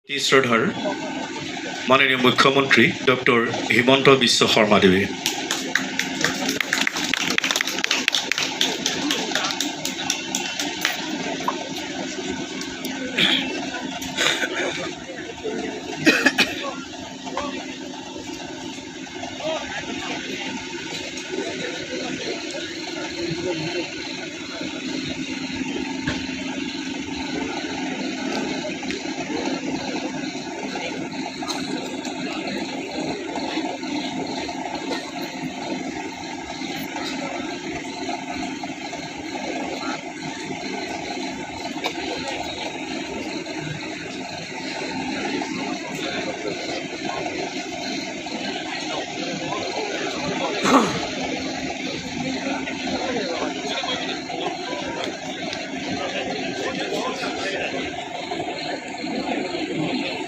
শ্ৰদ্ধাৰ মাননীয় মুখ্যমন্ত্ৰী ডক্টৰ হিমন্ত বিশ্ব শৰ্মা দেৱে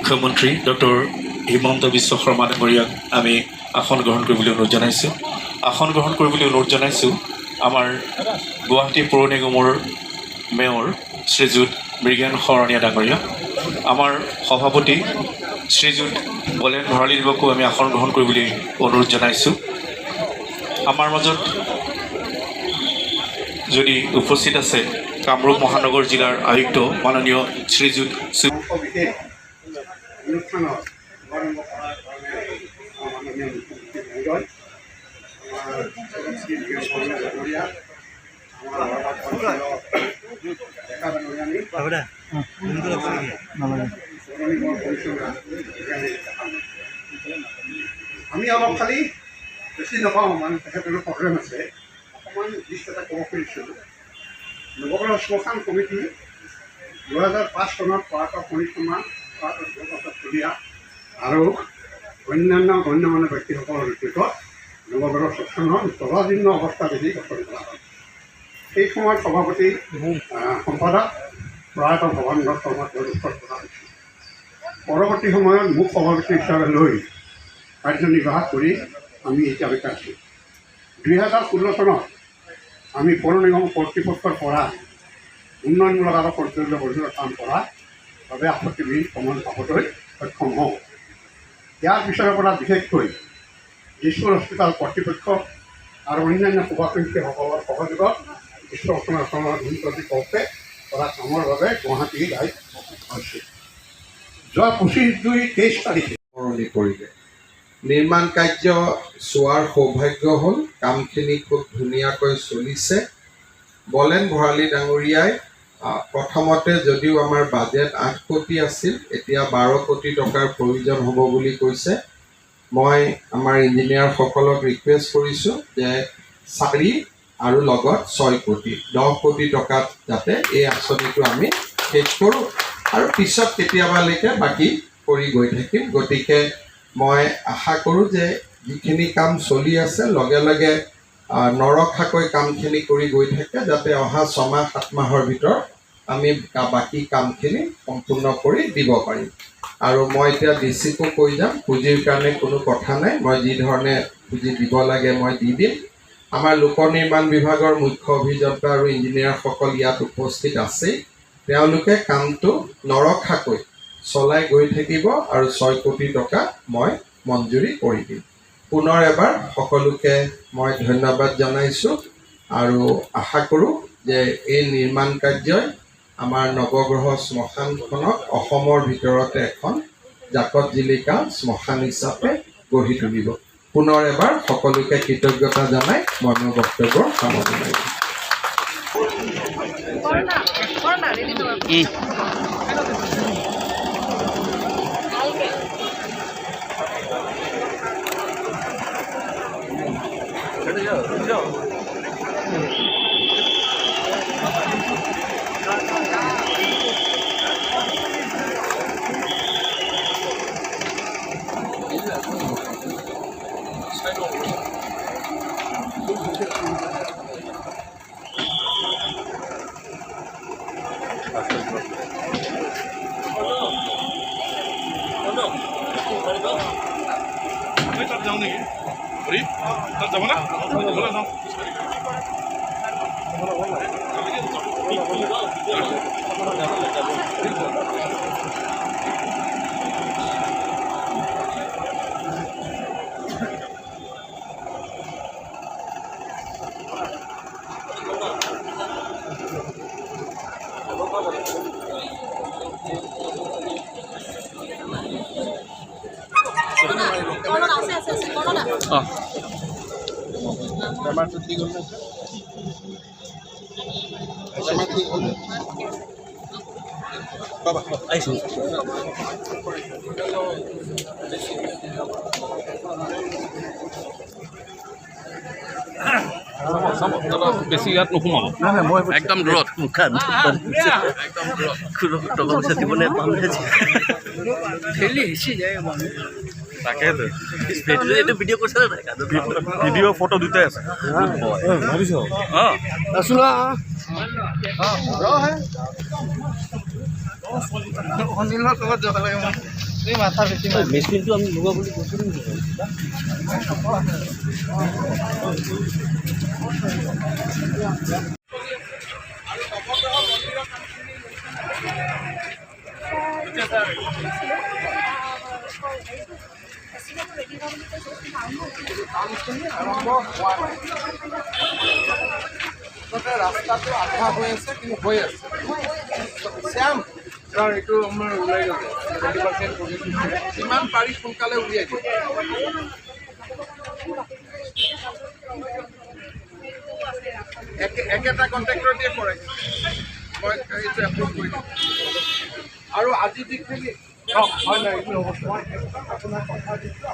মুখ্যমন্ত্ৰী ডক্টৰ হিমন্ত বিশ্ব শৰ্মা ডাঙৰীয়াক আমি আসন গ্ৰহণ কৰিবলৈ অনুৰোধ জনাইছোঁ। আসন গ্ৰহণ কৰিবলৈ অনুৰোধ জনাইছোঁ আমাৰ গুৱাহাটী পৌৰ নিগমৰ মেয়ৰ শ্ৰীযুত মৃগেন শৰণীয়া ডাঙৰীয়া, আমাৰ সভাপতি শ্ৰীযুত বলেন ভৰালীদেৱকো আমি আসন গ্ৰহণ কৰিবলৈ অনুৰোধ জনাইছোঁ। আমাৰ মাজত যদি উপস্থিত আছে কামৰূপ মহানগৰ জিলাৰ আয়ুক্ত মাননীয় শ্ৰীযুত অনুষ্ঠানত শুভাৰম্ভ কৰাৰ কাৰণে মাননীয় মুখ্যমন্ত্ৰী মহোদয়, আমাৰ ডাঙৰীয়া, আমি অলপ খালি বেছি নাপাওঁ, মানে তেখেতৰো প্ৰব্লেম আছে, অকণমান লিষ্ট এটা ক'ব খুজিছিলোঁ। নৱগ্ৰহ শ্মশান কমিটি 2005 চনত পৰাকা পৰিক্ৰমা আৰু অন্যান্য গণ্যমান্য ব্যক্তিসকলৰ নেতৃত্বত নৱগ্ৰহ শ্মশানৰ জৰাজীৰ্ণ অৱস্থা দেখি গঠন কৰা হয়। সেই সময়ত সভাপতি সম্পাদক প্ৰয়াত ভৱানন্দ শৰ্মা তেওঁলোকৰ কৰা হৈছিল। পৰৱৰ্তী সময়ত মোক সভাপতি হিচাপে লৈ কাৰ্যনিৰ্বাহ কৰি আমি এতিয়ালৈকে আছোঁ। 2016 চনত আমি পৌৰ নিগম কৰ্তৃপক্ষৰ পৰা উন্নয়নমূলক আৰু সৌন্দৰ্যবৰ্ধনৰ কাম কৰাৰ বাবে আপত্তিবিহীন প্ৰমাণ পাবলৈ সক্ষম হওঁ। ইয়াৰ পিছৰে পৰা বিশেষকৈ দিছপুৰ হস্পিটেল কৰ্তৃপক্ষ আৰু অন্যান্য শুভাকাংক্ষীসকলৰ সহযোগত দিছপুৰ হস্পিটেলখনৰ উন্নতি কৰোঁতে কৰা কামৰ বাবে গুৱাহাটী যাই হৈছে। যোৱা 25/2/23 তাৰিখে কৰিলে নিৰ্মাণ কাৰ্য চোৱাৰ সৌভাগ্য হ'ল। কামখিনি খুব ধুনীয়াকৈ চলিছে। বলেন ভৰালী ডাঙৰীয়াই প্ৰথমতে যদিও আমাৰ বাজেট 8 কোটি আছিল, এতিয়া 12 কোটি টকাৰ প্ৰয়োজন হ'ব বুলি কৈছে। মই আমাৰ ইঞ্জিনিয়াৰসকলক ৰিকুৱেষ্ট কৰিছোঁ যে 4 আৰু লগত 6 কোটি 10 কোটি টকাত যাতে এই আঁচনিটো আমি শেষ কৰোঁ আৰু পিছত কেতিয়াবালৈকে বাকী কৰি গৈ থাকিম। গতিকে মই আশা কৰোঁ যে যিখিনি কাম চলি আছে লগে লগে নৰখাকৈ কামখিনি কৰি গৈ থাকে, যাতে অহা 6 মাহ 7 মাহৰ ভিতৰত আমি বাকী কামখিনি সম্পূৰ্ণ কৰি দিব পাৰিম। আৰু মই এতিয়া ডিচিকো কৈ যাম, পুঁজিৰ কাৰণে কোনো কথা নাই, মই যি ধৰণে পুঁজি দিব লাগে মই দি দিম। আমাৰ লোক নিৰ্মাণ বিভাগৰ মুখ্য অভিযন্তা আৰু ইঞ্জিনিয়াৰসকল ইয়াত উপস্থিত আছেই। তেওঁলোকে কামটো নৰখাকৈ চলাই গৈ থাকিব আৰু 6 কোটি টকা মই মঞ্জুৰি কৰি দিম। পুনৰ এবাৰ সকলোকে মই ধন্যবাদ জনাইছোঁ আৰু আশা কৰোঁ যে এই নিৰ্মাণ কাৰ্যই আমাৰ নৱগ্ৰহ শ্মশানখনক অসমৰ ভিতৰতে এখন জাকত জিলিকা শ্মশান হিচাপে গঢ়ি তুলিব। পুনৰ এবাৰ সকলোকে কৃতজ্ঞতা জনাই মই মোৰ বক্তব্য সামৰণি মাৰিছোঁ। বেছি ইয়াত নোসোমাব একদম দূৰত তাকেতো ভিডিঅ' ফটো দুটাই আছে মেচিনটো আমি লগোৱা বুলি কৈছিলোঁ নেকি? ৰাস্তাটো আধা হৈ আছে কিন্তু হৈ আছে শ্যাম এইটো আমাৰ ওলাই গ'ল 20% যিমান পাৰি সোনকালে উলিয়াই দিওঁ একেটা কণ্ট্ৰেক্টৰ দিয়ে কৰে মই এইটো এপ্ৰুভ কৰি দিম আৰু আজি যিখিনি হয় নাই এইটো অৱস্থা আপোনাৰ কথা দিছোঁ